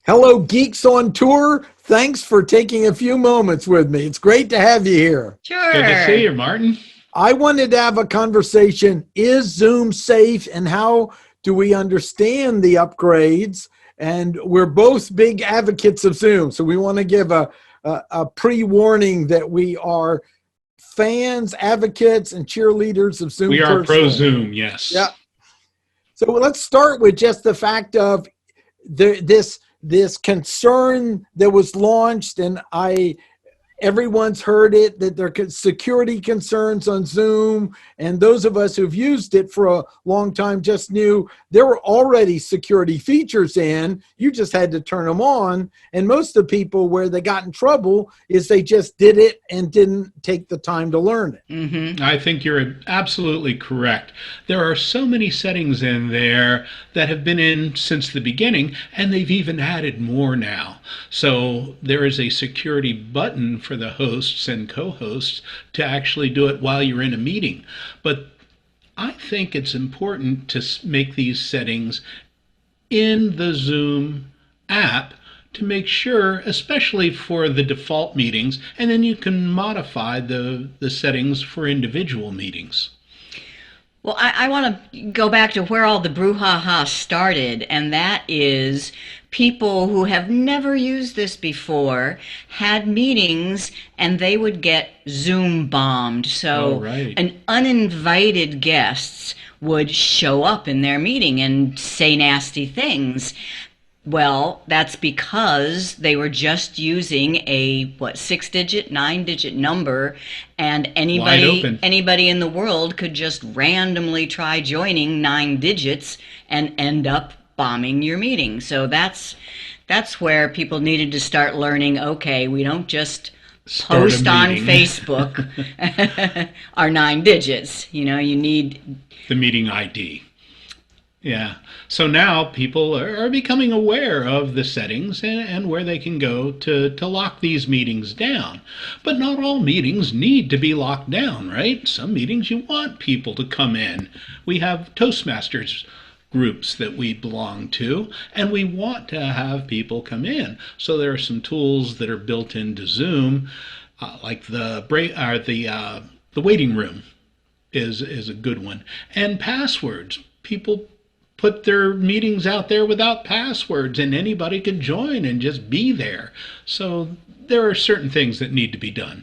Hello, Geeks on Tour. Thanks for taking a few moments with me. It's great to have you here. Sure. Good to see you, Martin. I wanted to have a conversation. Is Zoom safe, and how do we understand the upgrades? And we're both big advocates of Zoom, so we want to give a pre-warning that we are fans, advocates, and cheerleaders of Zoom. We are personally. pro-Zoom, yes. Yeah. So let's start with just the fact of this concern that was launched, and everyone's heard it, that there are security concerns on Zoom, and those of us who've used it for a long time just knew there were already security features in. You just had to turn them on, and most of the people where they got in trouble is they just did it and didn't take the time to learn it. Mm-hmm. I think you're absolutely correct. There are so many settings in there that have been in since the beginning, and they've even added more now. So there is a security button for the hosts and co-hosts to actually do it while you're in a meeting. But I think it's important to make these settings in the Zoom app to make sure, especially for the default meetings, and then you can modify the settings for individual meetings. Well, I want to go back to where all the brouhaha started, and that is people who have never used this before had meetings and they would get Zoom bombed. So an uninvited guests would show up in their meeting and say nasty things. Well, that's because they were just using a 6-digit, 9-digit number, and anybody in the world could just randomly try joining 9 digits and end up bombing your meeting. So that's where people needed to start learning, okay, we don't just post on Facebook our 9 digits. You know, you need the meeting ID. Yeah. So now people are becoming aware of the settings and where they can go to lock these meetings down. But not all meetings need to be locked down, right? Some meetings you want people to come in. We have Toastmasters groups that we belong to, and we want to have people come in. So there are some tools that are built into Zoom, like the waiting room is a good one. And passwords. People put their meetings out there without passwords, and anybody can join and just be there. So there are certain things that need to be done.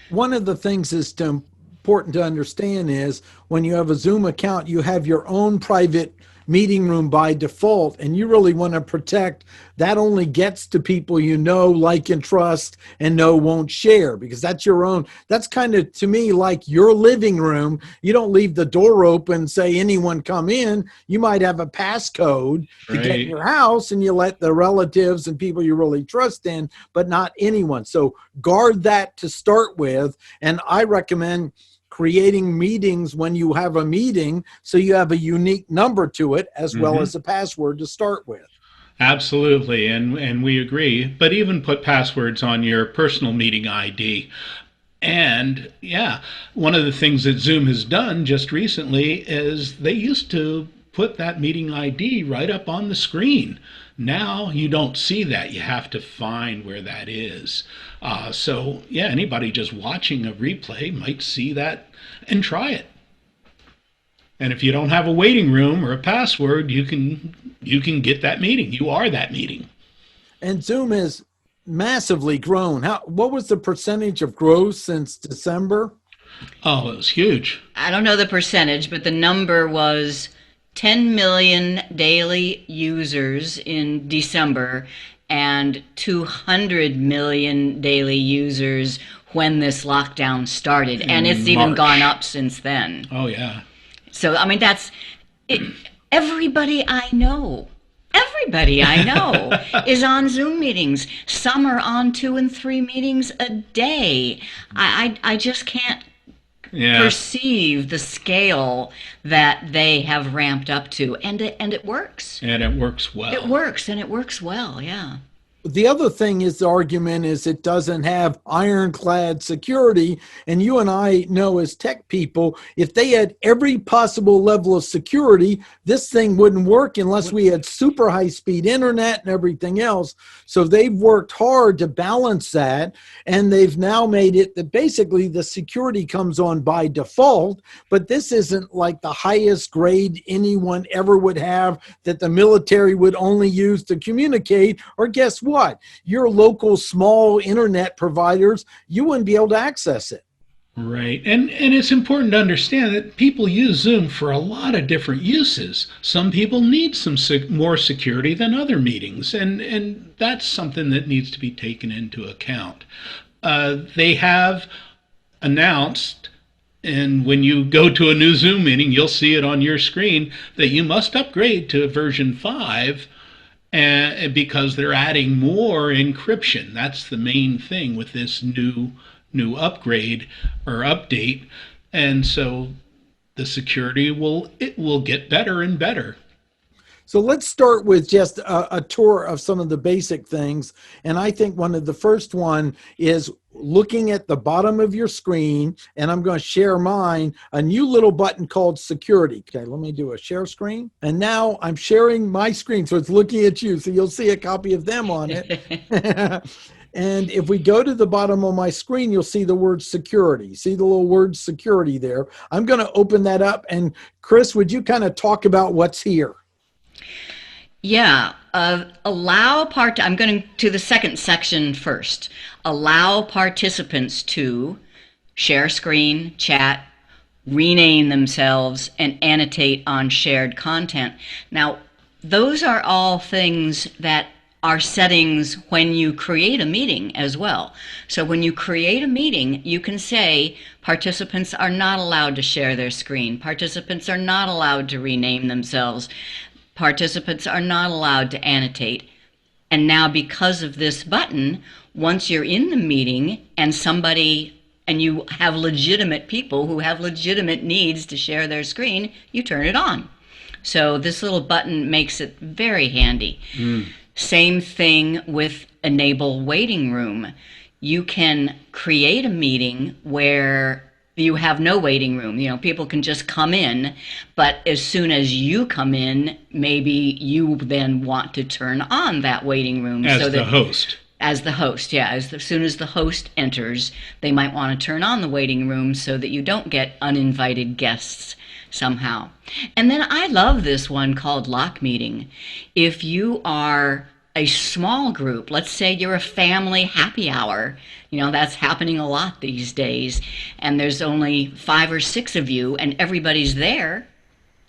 One of the things that's important to understand is when you have a Zoom account, you have your own private meeting room by default, and you really want to protect that. Only gets to people you know, like, and trust, and know won't share, because that's your own. That's kind of, to me, like your living room. You don't leave the door open, say anyone come in. You might have a passcode to get in your house, and you let the relatives and people you really trust in, but not anyone. So guard that to start with, and I recommend creating meetings when you have a meeting so you have a unique number to it as well as a password to start with. Absolutely, and we agree. But even put passwords on your personal meeting ID. And yeah, one of the things that Zoom has done just recently is they used to put that meeting ID right up on the screen. Now you don't see that. You have to find where that is. So yeah, anybody just watching a replay might see that and try it. And if you don't have a waiting room or a password, you can get that meeting. You are that meeting. And Zoom has massively grown. What was the percentage of growth since December? Oh, it was huge. I don't know the percentage, but the number was 10 million daily users in December and 200 million daily users when this lockdown started. And it's even gone up since then. Oh, yeah. So, I mean, that's it. Everybody I know is on Zoom meetings. Some are on 2 and 3 meetings a day. I just can't perceive the scale that they have ramped up to, and it works. And it works well. It works, and it works well, yeah. The other thing is the argument is it doesn't have ironclad security. And you and I know as tech people, if they had every possible level of security, this thing wouldn't work unless we had super high speed internet and everything else. So they've worked hard to balance that. And they've now made it that basically the security comes on by default, but this isn't like the highest grade anyone ever would have that the military would only use to communicate. Or guess what? Your local small internet providers, you wouldn't be able to access it. Right. And it's important to understand that people use Zoom for a lot of different uses. Some people need some more security than other meetings, and that's something that needs to be taken into account. They have announced, and when you go to a new Zoom meeting, you'll see it on your screen, that you must upgrade to version 5 because they're adding more encryption. That's the main thing with this new upgrade or update, and so the security will get better and better. So let's start with just a tour of some of the basic things. And I think one of the first one is looking at the bottom of your screen, and I'm going to share mine, a new little button called security. Okay, let me do a share screen. And now I'm sharing my screen, so it's looking at you. So you'll see a copy of them on it. And if we go to the bottom of my screen, you'll see the word security. See the little word security there. I'm going to open that up. And Chris, would you kind of talk about what's here? Yeah, I'm going to the second section first. Allow participants to share screen, chat, rename themselves, and annotate on shared content. Now, those are all things that are settings when you create a meeting as well. So when you create a meeting, you can say participants are not allowed to share their screen. Participants are not allowed to rename themselves. Participants are not allowed to annotate. And now because of this button, once you're in the meeting and you have legitimate people who have legitimate needs to share their screen, you turn it on. So this little button makes it very handy. Same thing with enable waiting room. You can create a meeting where you have no waiting room. You know, people can just come in, but as soon as you come in, maybe you then want to turn on that waiting room. As the host. As the host, yeah. As soon as the host enters, they might want to turn on the waiting room so that you don't get uninvited guests somehow. And then I love this one called lock meeting. If you are a small group, let's say you're a family happy hour, that's happening a lot these days, and there's only 5 or 6 of you and everybody's there,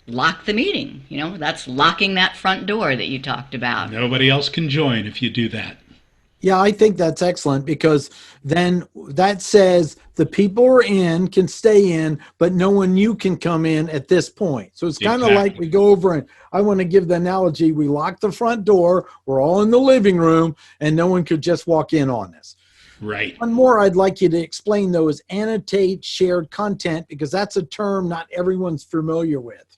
lock the meeting. That's locking that front door that you talked about. Nobody else can join if you do that. Yeah, I think that's excellent, because then that says the people who are in can stay in, but no one new can come in at this point. So it's kind of like we go over, and I want to give the analogy, we lock the front door, we're all in the living room, and no one could just walk in on us. Right. One more I'd like you to explain, though, is annotate shared content, because that's a term not everyone's familiar with.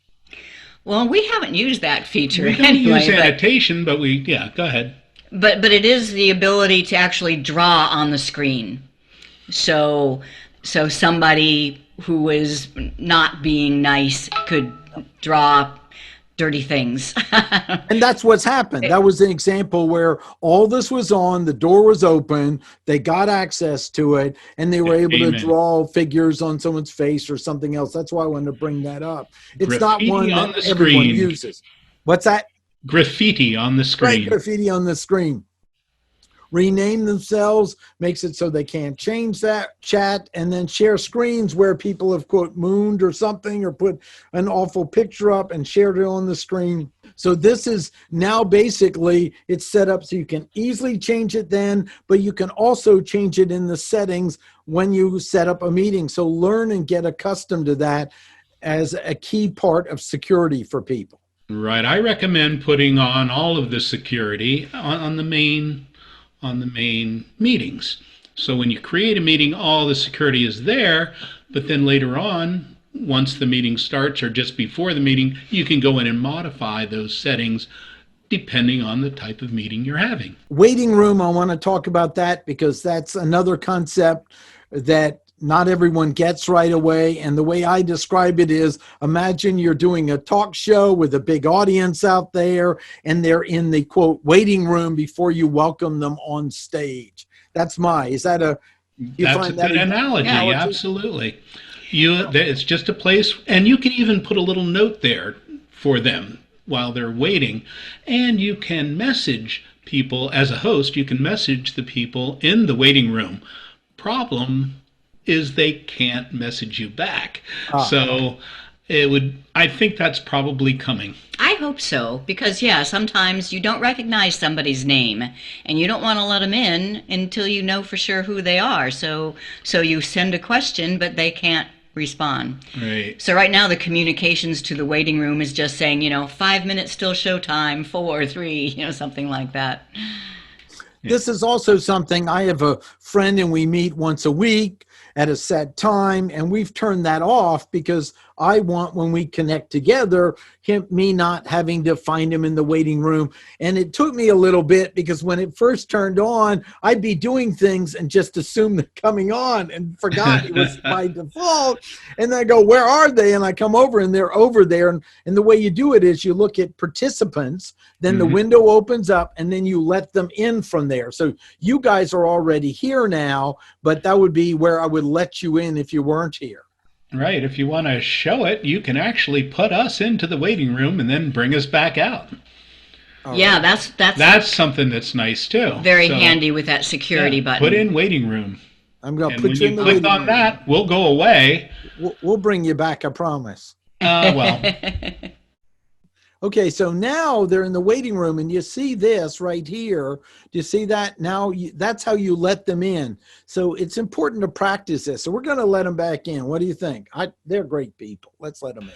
Well, we haven't used that feature we don't use annotation, but go ahead. But it is the ability to actually draw on the screen. So somebody who is not being nice could draw dirty things. And that's what's happened. That was an example where all this was on, the door was open, they got access to it, and they were able to draw figures on someone's face or something else. That's why I wanted to bring that up. It's graffiti not one that everyone uses. What's that? Graffiti on the screen. Right, graffiti on the screen. Rename themselves, makes it so they can't change that. Chat, and then share screens where people have, quote, mooned or something, or put an awful picture up and shared it on the screen. So this is now basically, it's set up so you can easily change it then, but you can also change it in the settings when you set up a meeting. So learn and get accustomed to that as a key part of security for people. Right. I recommend putting on all of the security on the main meetings. So when you create a meeting, all the security is there, but then later on, once the meeting starts or just before the meeting, you can go in and modify those settings depending on the type of meeting you're having. Waiting room, I want to talk about that because that's another concept that not everyone gets right away. And the way I describe it is, imagine you're doing a talk show with a big audience out there, and they're in the, quote, waiting room before you welcome them on stage. That's is that a, That's a good analogy. Absolutely. It's just a place, and you can even put a little note there for them while they're waiting, and you can message people as a host. You can message the people in the waiting room. Problem is they can't message you back. So I think that's probably coming. I hope so, because sometimes you don't recognize somebody's name and you don't want to let them in until you know for sure who they are. So you send a question, but they can't respond. Right. So right now the communications to the waiting room is just saying, 5 minutes till showtime, 4, 3, something like that. This is also something, I have a friend and we meet once a week at a set time, and we've turned that off because I want, when we connect together, me not having to find him in the waiting room. And it took me a little bit because when it first turned on, I'd be doing things and just assume they're coming on and forgot it was by default. And then I go, where are they? And I come over and they're over there. And the way you do it is you look at participants, then the window opens up, and then you let them in from there. So you guys are already here now, but that would be where I would let you in if you weren't here. Right. If you want to show it, you can actually put us into the waiting room and then bring us back out. Yeah, that's something that's nice too. Very handy with that security button. Put in waiting room. I'm going to put you in the waiting room. Click on that, we'll go away. We'll bring you back, I promise. Well. Okay, so now they're in the waiting room, and you see this right here. Do you see that? Now that's how you let them in. So it's important to practice this. So we're going to let them back in. What do you think? They're great people. Let's let them in.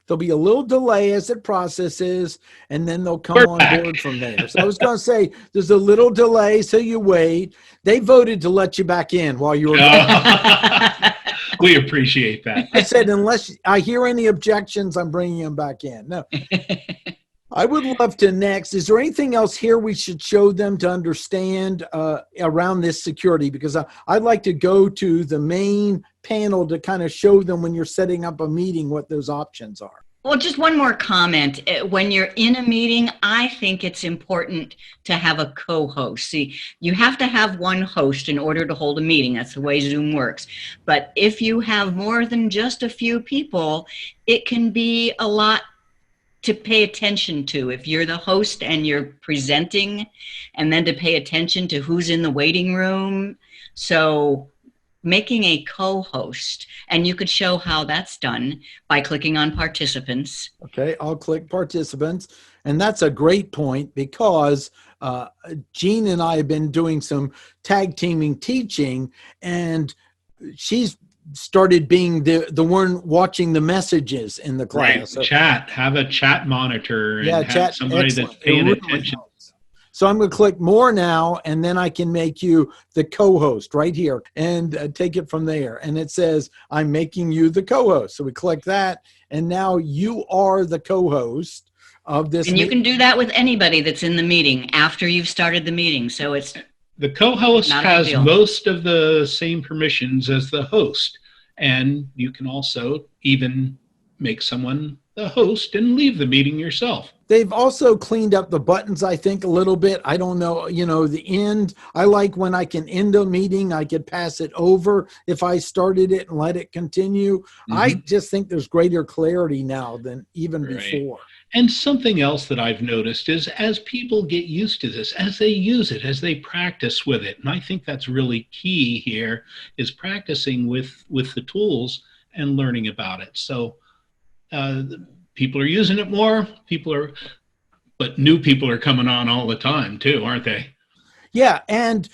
There'll be a little delay as it processes, and then they'll come on board from there. So I was going to say, there's a little delay, so you wait. They voted to let you back in while you were gone. We appreciate that. I said, unless I hear any objections, I'm bringing them back in. No. I would love to next. Is there anything else here we should show them to understand around this security? Because I'd like to go to the main panel to kind of show them when you're setting up a meeting what those options are. Well, just one more comment. When you're in a meeting, I think it's important to have a co-host. See, you have to have one host in order to hold a meeting. That's the way Zoom works. But if you have more than just a few people, it can be a lot to pay attention to. If you're the host and you're presenting, and then to pay attention to who's in the waiting room. So making a co-host, and you could show how that's done by clicking on participants. Okay, I'll click participants. And that's a great point because Jean and I have been doing some tag teaming teaching, and she's started being the one watching the messages in the class. Right, so, have a chat monitor and have somebody excellent. That's paying attention. So I'm going to click more now, and then I can make you the co-host right here and take it from there. And it says, I'm making you the co-host. So we click that, and now you are the co-host of this. And you can do that with anybody that's in the meeting after you've started the meeting. So it's the co-host has most of the same permissions as the host. And you can also even make someone the host and leave the meeting yourself. They've also cleaned up the buttons, I think, a little bit. I don't know, the end. I like when I can end a meeting, I could pass it over if I started it and let it continue. Mm-hmm. I just think there's greater clarity now than even before. And something else that I've noticed is as people get used to this, as they use it, as they practice with it, and I think that's really key here, is practicing with the tools and learning about it. So people are using it more, but new people are coming on all the time too, aren't they? Yeah, and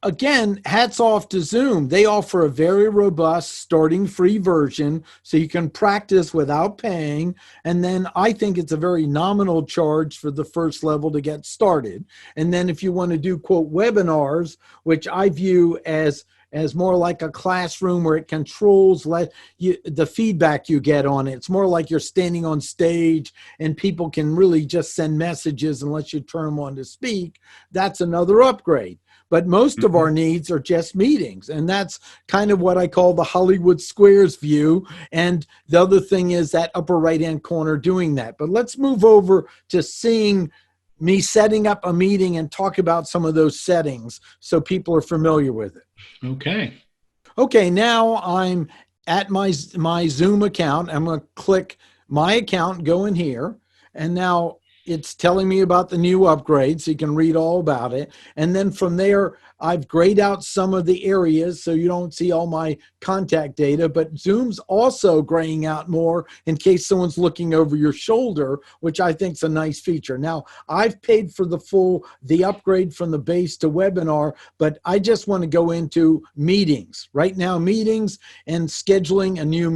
again, hats off to Zoom. They offer a very robust starting free version so you can practice without paying. And then I think it's a very nominal charge for the first level to get started. And then if you want to do, quote, webinars, which I view as as more like a classroom where it controls the feedback you get on it. It's more like you're standing on stage and people can really just send messages unless you turn them on to speak. That's another upgrade. But most of our needs are just meetings. And that's kind of what I call the Hollywood Squares view. And the other thing is that upper right-hand corner doing that. But let's move over to seeing me setting up a meeting and talk about some of those settings so people are familiar with it. Okay. Okay, now I'm at my Zoom account. I'm going to click my account, go in here, and now it's telling me about the new upgrade, so you can read all about it. And then from there, I've grayed out some of the areas so you don't see all my contact data, but Zoom's also graying out more in case someone's looking over your shoulder, which I think is a nice feature. Now, I've paid for the upgrade from the base to webinar, but I just want to go into meetings. Right now, meetings and scheduling a new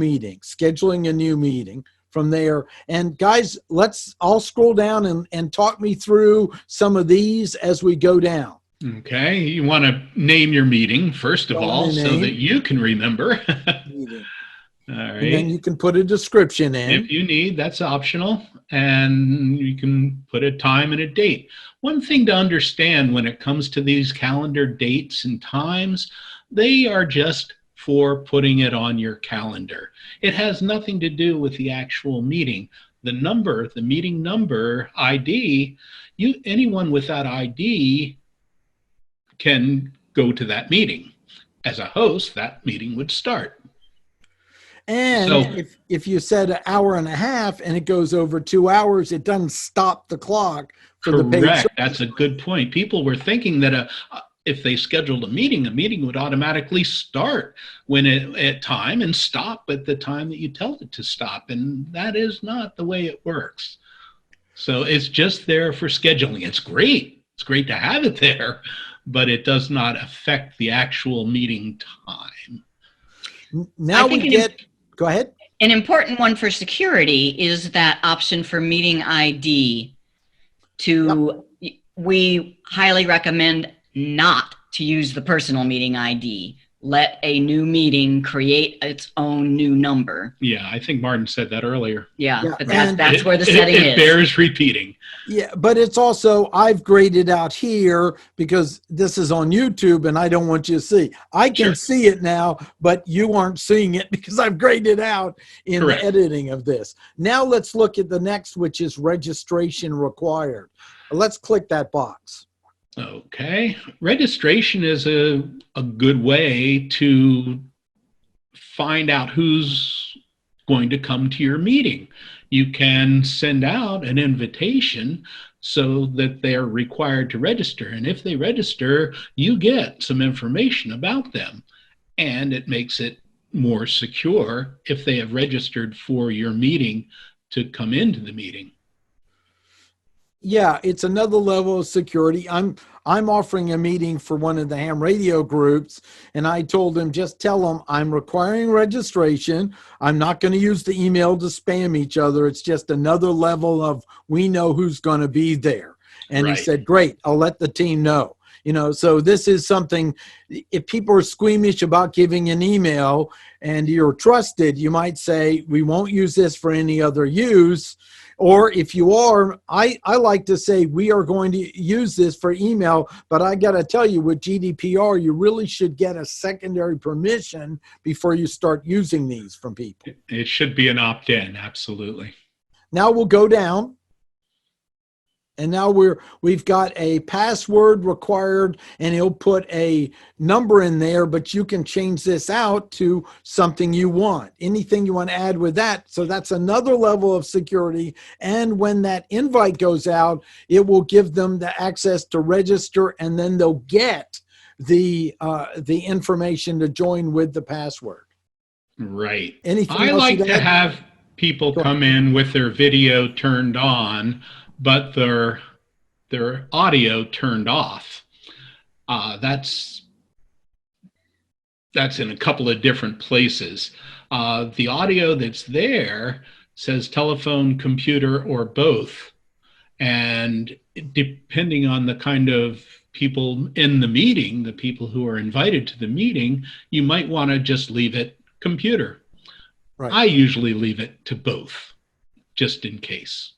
meeting. From there. And guys, I'll scroll down and talk me through some of these as we go down. Okay. You want to name your meeting, first of all, so that you can remember. Meeting. All right. And then you can put a description in. If you need, that's optional. And you can put a time and a date. One thing to understand when it comes to these calendar dates and times, they are just for putting it on your calendar. It has nothing to do with the actual meeting. The meeting number, ID, anyone with that ID can go to that meeting. As a host, that meeting would start. And if you said an hour and a half and it goes over 2 hours, it doesn't stop the clock for the paid Correct. service. That's a good point. People were thinking that if they scheduled a meeting would automatically start at time and stop at the time that you tell it to stop. And that is not the way it works. So it's just there for scheduling. It's great. It's great to have it there, but it does not affect the actual meeting time. Now go ahead. An important one for security is that option for meeting ID. We highly recommend not to use the personal meeting ID. Let a new meeting create its own new number. Yeah, I think Martin said that earlier. Yeah. But that's where the setting is. It bears repeating. Yeah, but it's also, I've graded out here because this is on YouTube and I don't want you to see. I can see it now, but you aren't seeing it because I've graded out in the editing of this. Now let's look at the next, which is registration required. Let's click that box. Okay. Registration is a good way to find out who's going to come to your meeting. You can send out an invitation so that they're required to register. And if they register, you get some information about them. And it makes it more secure if they have registered for your meeting to come into the meeting. Yeah, it's another level of security. I'm offering a meeting for one of the ham radio groups, and I told them, just tell them I'm requiring registration. I'm not going to use the email to spam each other. It's just another level of we know who's going to be there. And he said, great, I'll let the team know. So this is something, if people are squeamish about giving an email and you're trusted, you might say, we won't use this for any other use. Or if you are, I like to say we are going to use this for email, but I got to tell you with GDPR, you really should get a secondary permission before you start using these from people. It should be an opt-in, absolutely. Now we'll go down. And now we've got a password required, and he'll put a number in there, but you can change this out to something you want. Anything you want to add with that. So that's another level of security. And when that invite goes out, it will give them the access to register, and then they'll get the information to join with the password. Right. Anything I else like you'd to add? have people come in with their video turned on, but their audio turned off. That's in a couple of different places. The audio that's there says telephone, computer, or both. And depending on the kind of people in the meeting, the people who are invited to the meeting, you might want to just leave it computer. Right. I usually leave it to both, just in case.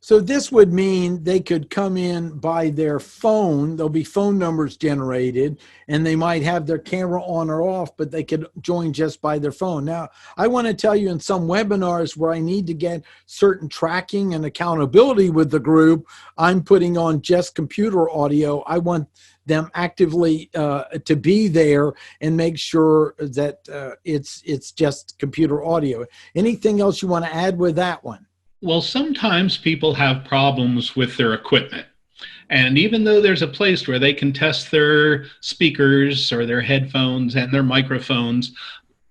So this would mean they could come in by their phone. There'll be phone numbers generated, and they might have their camera on or off, but they could join just by their phone. Now, I want to tell you, in some webinars where I need to get certain tracking and accountability with the group, I'm putting on just computer audio. I want them actively to be there and make sure that it's just computer audio. Anything else you want to add with that one? Well, sometimes people have problems with their equipment. And even though there's a place where they can test their speakers or their headphones and their microphones,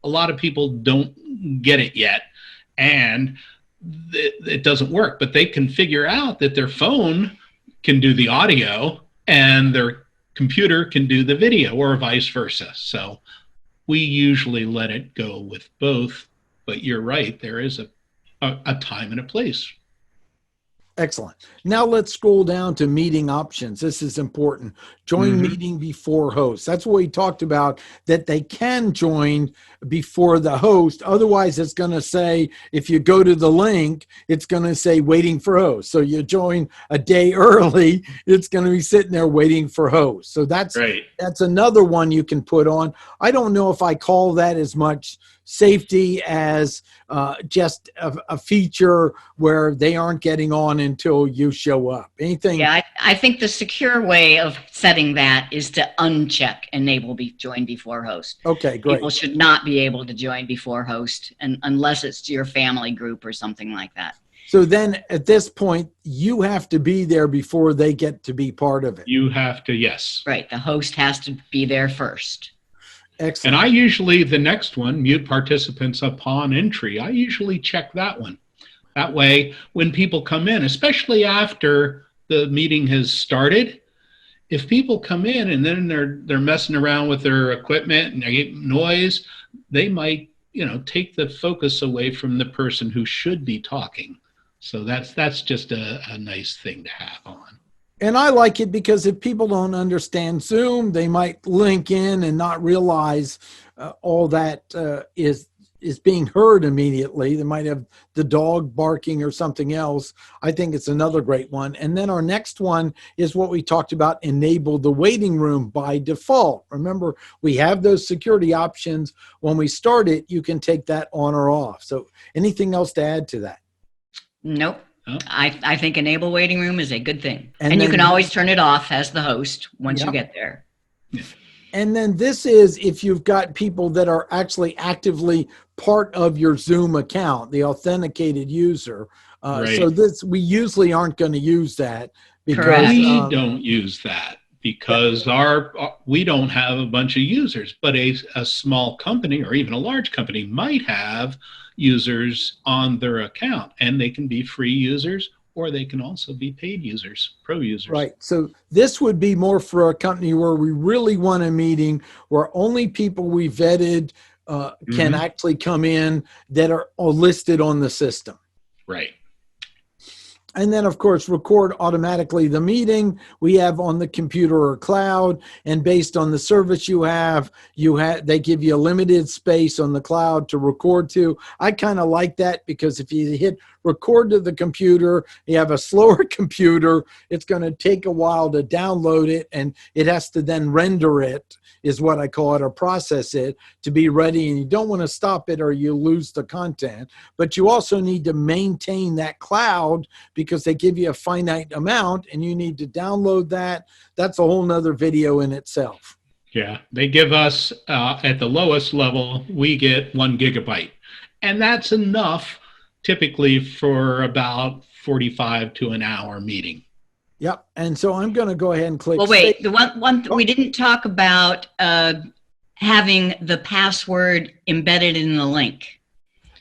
a lot of people don't get it yet. And it doesn't work. But they can figure out that their phone can do the audio and their computer can do the video, or vice versa. So we usually let it go with both. But you're right, there is a time and a place. Excellent. Now let's scroll down to meeting options. This is important. Join meeting before host. That's what we talked about, that they can join before the host. Otherwise, it's going to say, if you go to the link, it's going to say waiting for host. So you join a day early, it's going to be sitting there waiting for host. So that's right. That's another one you can put on. I don't know if I call that as much safety as just a feature where they aren't getting on until you show up. Anything? Yeah, I think the secure way of setting that is to uncheck enable join before host. Okay, great. People should not be able to join before host, and unless it's your family group or something like that. So then at this point, you have to be there before they get to be part of it. You have to, yes. Right, the host has to be there first. Excellent. And I usually, the next one, mute participants upon entry, I usually check that one. That way, when people come in, especially after the meeting has started, if people come in and then they're messing around with their equipment and they get noise, they might, take the focus away from the person who should be talking. So that's just a nice thing to have on. And I like it because if people don't understand Zoom, they might link in and not realize all that is being heard immediately. They might have the dog barking or something else. I think it's another great one. And then our next one is what we talked about, enable the waiting room by default. Remember, we have those security options. When we start it, you can take that on or off. So anything else to add to that? Nope. Oh. I think enable waiting room is a good thing. And And you then- can always turn it off as the host once Yep. you get there. And then this is if you've got people that are actually actively part of your Zoom account, the authenticated user. Right. So we usually aren't going to use that because Correct. We don't use that because we don't have a bunch of users, but a small company or even a large company might have users on their account, and they can be free users or they can also be paid users, pro users. Right. So this would be more for a company where we really want a meeting where only people we vetted can actually come in that are listed on the system. Right. And then, of course, record automatically the meeting we have on the computer or cloud. And based on the service you have, they give you a limited space on the cloud to record to. I kind of like that because if you hit record to the computer, you have a slower computer, it's going to take a while to download it, and it has to then render it, is what I call it, or process it to be ready. And you don't want to stop it or you lose the content. But you also need to maintain that cloud because they give you a finite amount and you need to download that. That's a whole nother video in itself. Yeah. They give us, at the lowest level, we get 1 gigabyte. And that's enough typically for about 45 to an hour meeting. Yep. And so I'm going to go ahead and click. Well, wait, save. the one we didn't talk about having the password embedded in the link.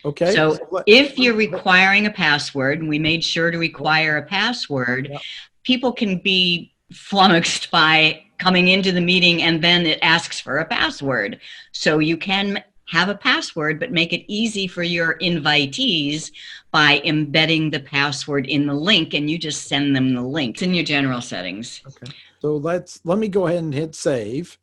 Okay. So if you're requiring a password, and we made sure to require a password, Yep. people can be flummoxed by coming into the meeting and then it asks for a password. So you can have a password, but make it easy for your invitees by embedding the password in the link, and you just send them the link. It's in your general settings. Okay. So let me go ahead and hit save.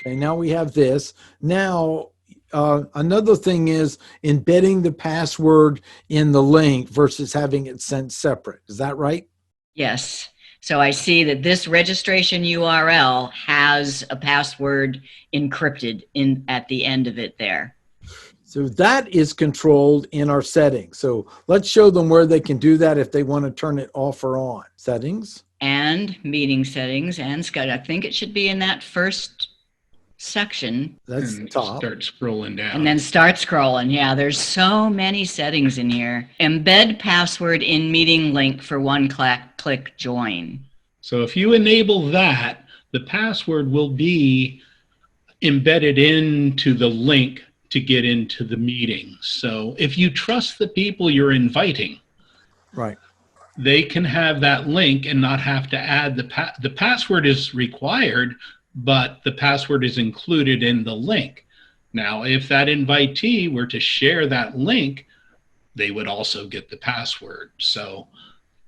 Okay, now we have this. Now, another thing is embedding the password in the link versus having it sent separate. Is that right? Yes. So I see that this registration URL has a password encrypted at the end of it there. So that is controlled in our settings. So let's show them where they can do that if they want to turn it off or on. Settings. And meeting settings and Skype. I think it should be in that first section. That's the top. Start scrolling down. And then start scrolling. Yeah, there's so many settings in here. Embed password in meeting link for one click join. So if you enable that, the password will be embedded into the link to get into the meeting. So if you trust the people you're inviting, right, they can have that link and not have to add the password is required, but the password is included in the link. Now, if that invitee were to share that link, they would also get the password. So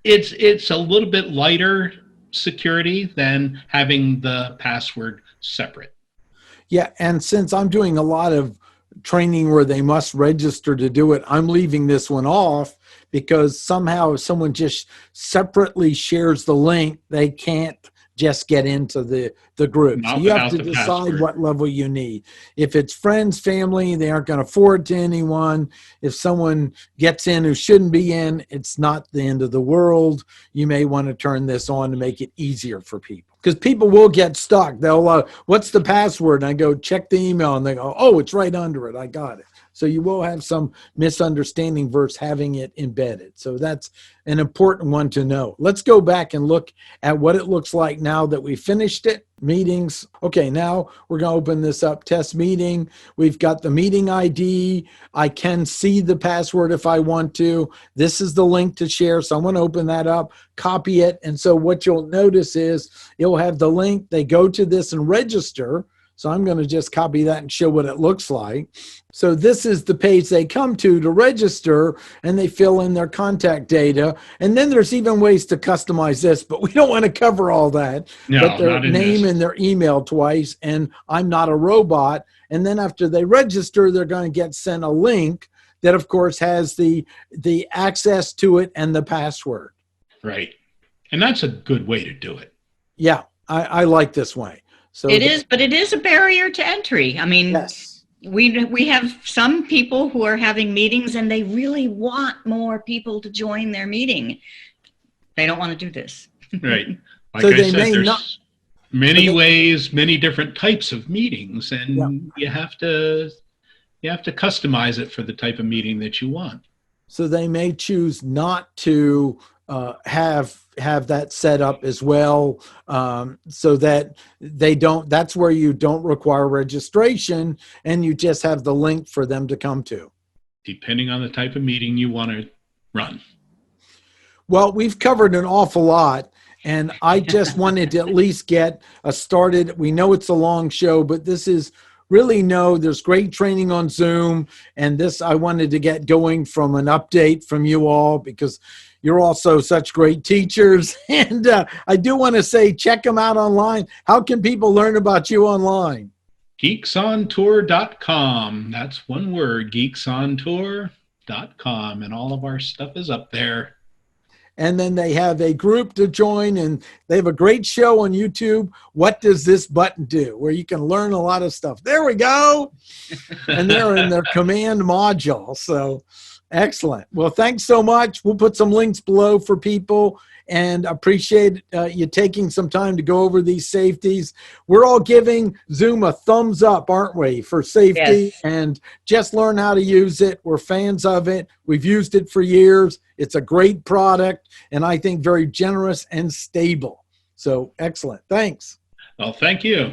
it's a little bit lighter security than having the password separate. Yeah, and since I'm doing a lot of training where they must register to do it, I'm leaving this one off because somehow if someone just separately shares the link, they can't just get into the group. So you have to decide what level you need. If it's friends, family, they aren't going to forward to anyone. If someone gets in who shouldn't be in, it's not the end of the world. You may want to turn this on to make it easier for people. Because people will get stuck. They'll, what's the password? And I go, check the email. And they go, oh, it's right under it. I got it. So you will have some misunderstanding versus having it embedded. So that's an important one to know. Let's go back and look at what it looks like now that we finished it. Meetings. Okay, now we're going to open this up. Test meeting. We've got the meeting ID. I can see the password if I want to. This is the link to share. So I'm going to open that up, copy it. And so what you'll notice is it'll have the link. They go to this and register. So I'm going to just copy that and show what it looks like. So this is the page they come to register, and they fill in their contact data. And then there's even ways to customize this, but we don't want to cover all that. No, but their name and their email twice, and I'm not a robot. And then after they register, they're going to get sent a link that, of course, has the access to it and the password. Right. And that's a good way to do it. Yeah, I like this way. So it is, but it is a barrier to entry. I mean, yes. We have some people who are having meetings and they really want more people to join their meeting. They don't want to do this. Right. Like So I they said, may there's not- many ways, many different types of meetings, and Yeah. you have to customize it for the type of meeting that you want. So they may choose not to have that set up as well, so that they don't. That's where you don't require registration, and you just have the link for them to come to. Depending on the type of meeting you want to run. Well, we've covered an awful lot, and I just wanted to at least get us started. We know it's a long show, but this is really there's great training on Zoom, and this I wanted to get going from an update from you all because you're also such great teachers. And I do want to say, check them out online. How can people learn about you online? Geeksontour.com. That's one word, geeksontour.com. And all of our stuff is up there. And then they have a group to join, and they have a great show on YouTube, What Does This Button Do?, where you can learn a lot of stuff. There we go. And they're in their command module. So excellent. Well, thanks so much. We'll put some links below for people, and appreciate you taking some time to go over these safeties. We're all giving Zoom a thumbs up, aren't we, for safety? Yes. And just learn how to use it. We're fans of it. We've used it for years. It's a great product, and I think very generous and stable. So excellent. Thanks. Well, thank you.